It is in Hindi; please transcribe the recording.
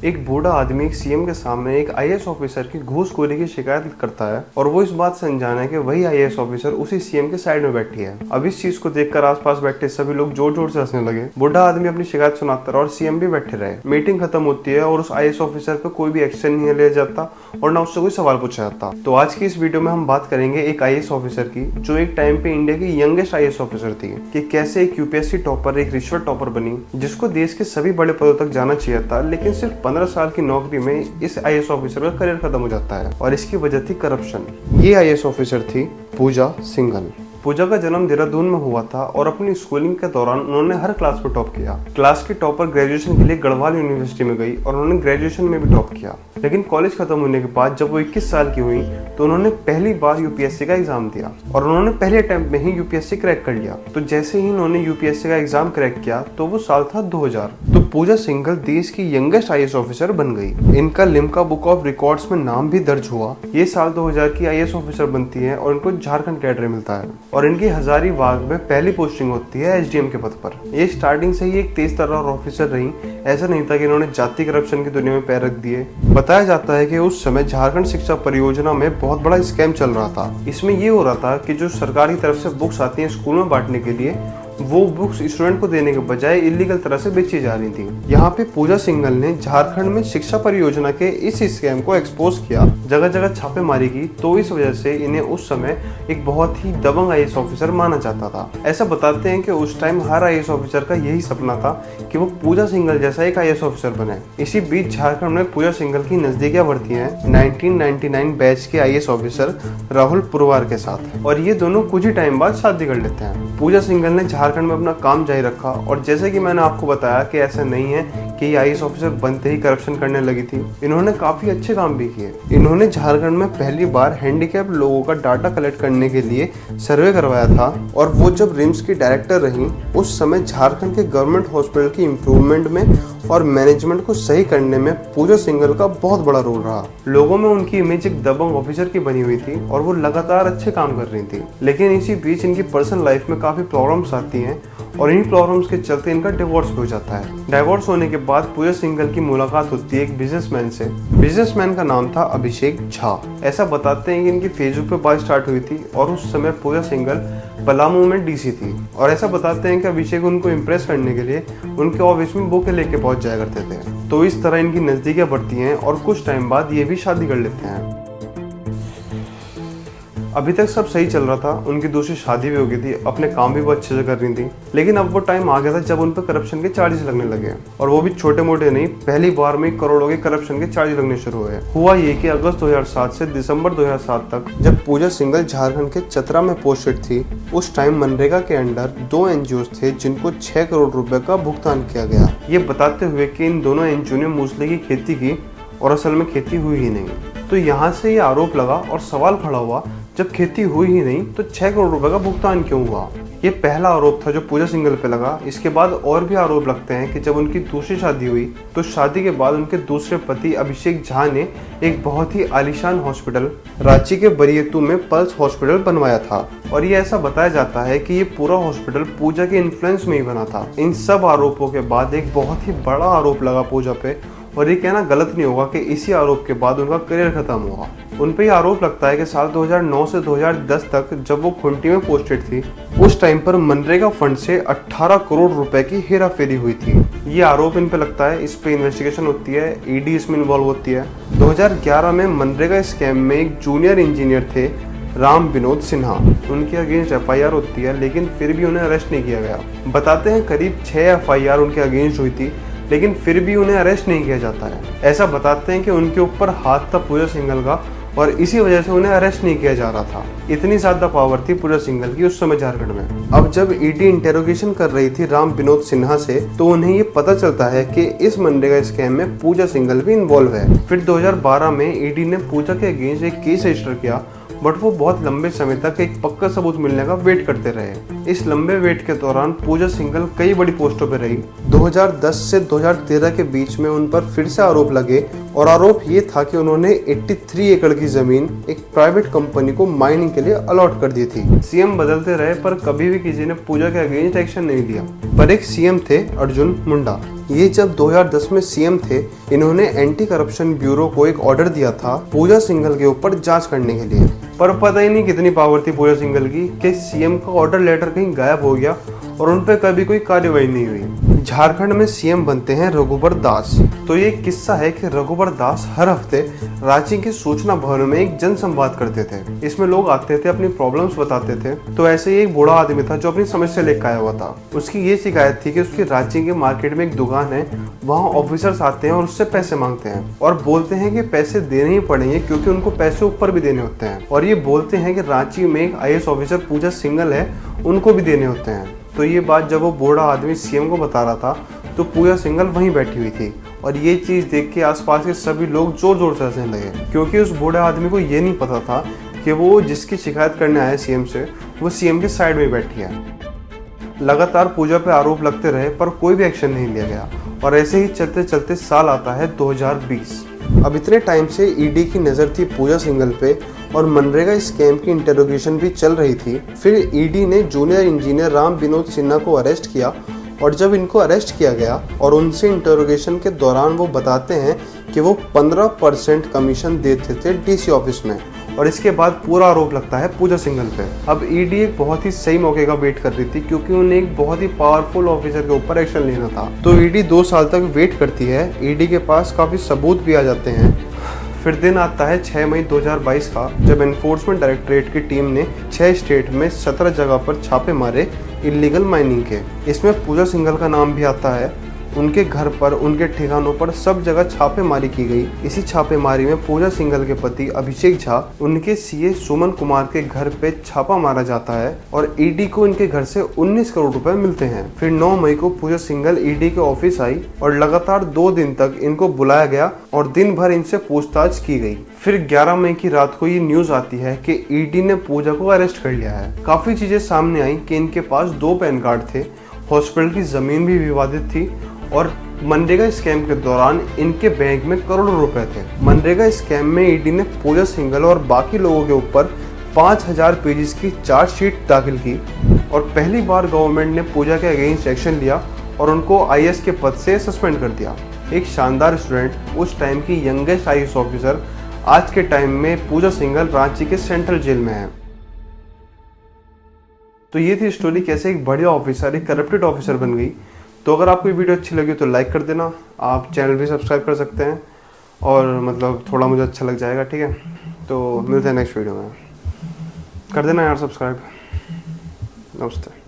एक बूढ़ा आदमी एक सीएम के सामने एक आईएएस ऑफिसर की घूसखोरी की शिकायत करता है और वो इस बात से अनजान है कि वही आईएएस ऑफिसर उसी सीएम के साइड में बैठी है। अब इस चीज को देखकर आसपास बैठे सभी लोग जोर जोर से हंसने लगे। बूढ़ा आदमी अपनी शिकायत सुनाता रहा और सीएम भी बैठे रहे। मीटिंग खत्म होती है और उस आईएएस ऑफिसर पे कोई भी एक्शन नहीं लिया जाता और ना उससे कोई सवाल पूछा जाता। तो आज की इस वीडियो में हम बात करेंगे एक आईएएस ऑफिसर की जो एक टाइम पे इंडिया की यंगेस्ट आईएएस ऑफिसर थी, कि कैसे एक यूपीएससी टॉपर एक रिश्वत टॉपर बनी जिसको देश के सभी बड़े पदों तक जाना चाहिए था, लेकिन सिर्फ 15 साल की नौकरी में इस आईएएस ऑफिसर का करियर खत्म हो जाता है। और इसकी वजह थी करप्शन। ये आईएएस ऑफिसर थी पूजा सिंघल। पूजा का जन्म देहरादून में हुआ था और अपनी स्कूलिंग के दौरान उन्होंने हर क्लास में टॉप किया। क्लास की टॉपर ग्रेजुएशन के लिए गढ़वाल यूनिवर्सिटी में गई और उन्होंने ग्रेजुएशन में भी टॉप किया। लेकिन कॉलेज खत्म होने के बाद जब वो 21 साल की हुई तो उन्होंने पहली बार यूपीएससी का एग्जाम दिया और उन्होंने पहले अटेम्प्ट में ही यूपीएससी क्रैक कर लिया। तो जैसे ही उन्होंने यूपीएससी का एग्जाम क्रैक किया तो वो साल था 2000। तो पूजा सिंघल देश की यंगेस्ट आईएएस ऑफिसर बन गई। इनका लिम्का बुक ऑफ रिकॉर्ड्स में नाम भी दर्ज हुआ। ये साल 2000 की आईएएस ऑफिसर बनती है और इनको झारखंड कैडर मिलता है और इनकी हजारीबाग में पहली पोस्टिंग होती है एसडीएम के पद पर। ये स्टार्टिंग से ही एक तेज तर्रार ऑफिसर रही। ऐसा नहीं था कि इन्होंने जाति करप्शन की दुनिया में पैर रख दिए। बताया जाता है कि उस समय झारखंड शिक्षा परियोजना में बहुत बड़ा स्कैम चल रहा था। इसमें ये हो रहा था कि जो सरकार की तरफ से बुक्स आती हैं स्कूल में बांटने के लिए, वो बुक्स स्टूडेंट को देने के बजाय इलीगल तरह से बेची जा रही थी। यहाँ पे पूजा सिंघल ने झारखंड में शिक्षा परियोजना के इस स्कैम को एक्सपोज किया, जगह जगह छापेमारी की। तो इस वजह से इन्हें उस समय एक बहुत ही दबंग आईएएस ऑफिसर माना जाता था। ऐसा बताते हैं कि उस टाइम हर आईएएस ऑफिसर का यही सपना था कि वो पूजा सिंघल जैसा एक आईएएस ऑफिसर बने। इसी बीच झारखंड में पूजा सिंघल की नजदीकियां बढ़ती हैं 1999 बैच के आईएएस ऑफिसर राहुल पुरवार के साथ, और ये दोनों कुछ ही टाइम बाद शादी कर लेते हैं। पूजा सिंघल ने झारखंड में अपना काम जारी रखा और जैसे कि मैंने आपको बताया कि ऐसा नहीं है कि ये आईएएस ऑफिसर बनते ही करप्शन करने लगी थी। इन्होंने काफी अच्छे काम भी किए। इन्होंने झारखंड में पहली बार हैंडीकैप लोगों का डाटा कलेक्ट करने के लिए सर्वे करवाया था और वो जब रिम्स की डायरेक्टर रही उस समय झारखंड के गवर्नमेंट हॉस्पिटल की इम्प्रूवमेंट में और मैनेजमेंट को सही करने में पूजा सिंघल का बहुत बड़ा रोल रहा। लोगों में उनकी इमेज एक दबंग ऑफिसर की बनी हुई थी और वो लगातार अच्छे काम कर रही थी। लेकिन इसी बीच इनकी पर्सनल लाइफ में काफी प्रॉब्लम्स आती हैं और इन्हीं प्रॉब्लम्स के चलते इनका डिवोर्स भी हो जाता है। डिवोर्स होने के बाद पूजा सिंघल की मुलाकात होती है एक बिजनेसमैन से। बिजनेसमैन का नाम था अभिषेक झा। ऐसा बताते हैं कि इनकी फेसबुक पे बात स्टार्ट हुई थी और उस समय पूजा सिंघल पलामू में डीसी थी। और ऐसा बताते हैं कि अभिषेक उनको इम्प्रेस करने के लिए उनके ऑफिस में बुके लेके पहुंच जाया करते थे। तो इस तरह इनकी नजदीकियां बढ़ती हैं और कुछ टाइम बाद ये भी शादी कर लेते हैं। अभी तक सब सही चल रहा था, उनकी दूसरी शादी भी हो गई थी, अपने काम भी बहुत अच्छे से कर रही थी। लेकिन अब वो टाइम आ गया था जब उन पर करप्शन के चार्जेस लगने लगे, और वो भी छोटे मोटे नहीं, पहली बार में करोड़ों के करप्शन के चार्ज लगने शुरू हुए। हुआ ये कि अगस्त 2007 से दिसंबर 2007 तक जब पूजा सिंघल झारखंड के चतरा में पोस्टेड थी, उस टाइम मनरेगा के अंडर 2 एनजीओ थे जिनको 6 करोड़ रुपए का भुगतान किया गया, ये बताते हुए कि इन दोनों एनजीओ ने मूसले की खेती की और असल में खेती हुई ही नहीं। तो यहाँ से ये आरोप लगा और सवाल खड़ा हुआ, जब खेती हुई ही नहीं तो 6 करोड़ रुपए का भुगतान क्यों हुआ? ये पहला आरोप था जो पूजा सिंघल पे लगा। इसके बाद और भी आरोप लगते हैं कि जब उनकी दूसरी शादी हुई तो शादी के बाद उनके दूसरे पति अभिषेक झा ने एक बहुत ही आलीशान हॉस्पिटल रांची के बरियतू में पल्स हॉस्पिटल बनवाया था, और ये ऐसा बताया जाता है कि ये पूरा हॉस्पिटल पूजा के इन्फ्लुएंस में ही बना था। इन सब आरोपों के बाद एक बहुत ही बड़ा आरोप लगा पूजा पे, और ये कहना गलत नहीं होगा कि इसी आरोप के बाद उनका करियर खत्म हुआ। उन पे ये आरोप लगता है कि साल 2009 से 2010 तक जब वो खुंटी में पोस्टेड थी, उस टाइम पर मनरेगा फंड से 18 करोड़ रुपए की हेराफेरी हुई थी। ये आरोप इन पे लगता है, इस पे इन्वेस्टिगेशन होती है, ईडी इसमें इन्वॉल्व होती है। 2011 में मनरेगा स्कैम में एक जूनियर इंजीनियर थे राम विनोद सिन्हा, उनके अगेंस्ट एफआईआर होती है, लेकिन फिर भी उन्हें अरेस्ट नहीं किया गया। बताते हैं करीब 6 एफआईआर उनके अगेंस्ट हुई थी, लेकिन फिर भी उन्हें अरेस्ट नहीं किया जाता है। ऐसा बताते हैं कि उनके ऊपर हाथ था पूजा सिंघल का और इसी वजह से उन्हें अरेस्ट नहीं किया जा रहा था। इतनी ज्यादा पावर थी पूजा सिंघल की उस समय झारखंड में। अब जब ईडी इंटेरोगेशन कर रही थी राम विनोद सिन्हा से, तो उन्हें ये पता चलता है कि इस मनरेगा स्कैम में पूजा सिंघल भी इन्वॉल्व है। फिर 2012 में ईडी ने पूजा के अगेंस्ट एक केस रजिस्टर किया, बट वो बहुत लंबे समय तक एक पक्का सबूत मिलने का वेट करते रहे। इस लंबे वेट के दौरान पूजा सिंघल कई बड़ी पोस्टों पर रही। 2010 से 2013 के बीच में उन पर फिर से आरोप लगे, और आरोप ये था कि उन्होंने 83 एकड़ की जमीन एक प्राइवेट कंपनी को माइनिंग के लिए अलॉट कर दी थी। सीएम बदलते रहे पर कभी भी किसी ने पूजा के अगेंस्ट एक्शन नहीं लिया। पर एक सीएम थे अर्जुन मुंडा, ये जब 2010 में सीएम थे, इन्होंने एंटी करप्शन ब्यूरो को एक ऑर्डर दिया था पूजा सिंघल के ऊपर जांच करने के लिए। पर पता ही नहीं कितनी पावर थी पूजा सिंघल की कि सीएम का ऑर्डर लेटर कहीं गायब हो गया और उन पर कभी कोई कार्यवाही नहीं हुई। झारखंड में सीएम बनते हैं रघुबर दास। तो ये किस्सा है कि रघुबर दास हर हफ्ते रांची के सूचना भवन में एक जन संवाद करते थे। इसमें लोग आते थे, अपनी प्रॉब्लम्स बताते थे। तो ऐसे ही एक बूढ़ा आदमी था जो अपनी समस्या लेकर आया हुआ था। उसकी ये शिकायत थी कि उसकी रांची के मार्केट में एक दुकान है, वहाँ ऑफिसर्स आते हैं और उससे पैसे मांगते हैं और बोलते हैं कि पैसे देने ही पड़ेंगे क्योंकि उनको पैसे ऊपर भी देने होते हैं। और ये बोलते हैं कि रांची में एक आईएएस ऑफिसर पूजा सिंघल है, उनको भी देने होते हैं। तो ये बात जब वो बूढ़ा आदमी सीएम को बता रहा था तो पूजा सिंघल वहीं बैठी हुई थी और ये चीज़ देख के आसपास के सभी लोग जोर जोर से हंसने लगे, क्योंकि उस बूढ़े आदमी को ये नहीं पता था कि वो जिसकी शिकायत करने आया सीएम से, वो सीएम के साइड में बैठी है। लगातार पूजा पे आरोप लगते रहे पर कोई भी एक्शन नहीं लिया गया और ऐसे ही चलते चलते साल आता है 2020। अब इतने टाइम से ईडी की नज़र थी पूजा सिंघल पे और मनरेगा स्कैम की इंटरोगेशन भी चल रही थी। फिर ईडी ने जूनियर इंजीनियर राम विनोद सिन्हा को अरेस्ट किया और जब इनको अरेस्ट किया गया और उनसे इंटरोगेशन के दौरान वो बताते हैं कि वो 15% कमीशन देते थे डीसी ऑफिस में और इसके बाद पूरा आरोप लगता है पूजा सिंघल पे। अब ईडी एक बहुत ही सही मौके का वेट कर रही थी क्योंकि उन्हें एक बहुत ही पावरफुल ऑफिसर के ऊपर एक्शन लेना था। तो ईडी 2 साल तक वेट करती है। ईडी के पास काफ़ी सबूत भी आ जाते हैं। फिर दिन आता है 6 मई 2022 का, जब एनफोर्समेंट डायरेक्टरेट की टीम ने 6 स्टेट में 17 जगह पर छापे मारे इलीगल माइनिंग के। इसमें पूजा सिंघल का नाम भी आता है। उनके घर पर, उनके ठिकानों पर सब जगह छापेमारी की गई। इसी छापेमारी में पूजा सिंघल के पति अभिषेक झा, उनके सीए सुमन कुमार के घर पे छापा मारा जाता है और ईडी को इनके घर से 19 करोड़ रुपए मिलते हैं। फिर 9 मई को पूजा सिंघल ईडी के ऑफिस आई और लगातार 2 दिन तक इनको बुलाया गया और दिन भर इनसे पूछताछ की गई। फिर 11 मई की रात को ये न्यूज आती है कि ईडी ने पूजा को अरेस्ट कर लिया है। काफी चीजें सामने आई कि इनके पास 2 पैन कार्ड थे, हॉस्पिटल की जमीन भी विवादित थी और मनरेगा स्कैम के दौरान इनके बैंक में करोड़ों रुपए थे। मनरेगा स्कैम में ईडी ने पूजा सिंघल और बाकी लोगों के ऊपर 5000 पेजेस की चार्जशीट दाखिल की और पहली बार गवर्नमेंट ने पूजा के अगेंस्ट एक्शन लिया और उनको आईएएस के पद से सस्पेंड कर दिया। एक शानदार स्टूडेंट, उस टाइम की यंगेस्ट आईएएस ऑफिसर, आज के टाइम में पूजा सिंघल रांची के सेंट्रल जेल में है। तो ये थी स्टोरी कैसे एक बढ़िया ऑफिसर एक करप्टेड ऑफिसर बन गई। तो अगर आपको ये वीडियो अच्छी लगी तो लाइक कर देना, आप चैनल भी सब्सक्राइब कर सकते हैं और मतलब थोड़ा मुझे अच्छा लग जाएगा, ठीक है। तो मिलते हैं नेक्स्ट वीडियो में, कर देना यार सब्सक्राइब। नमस्ते।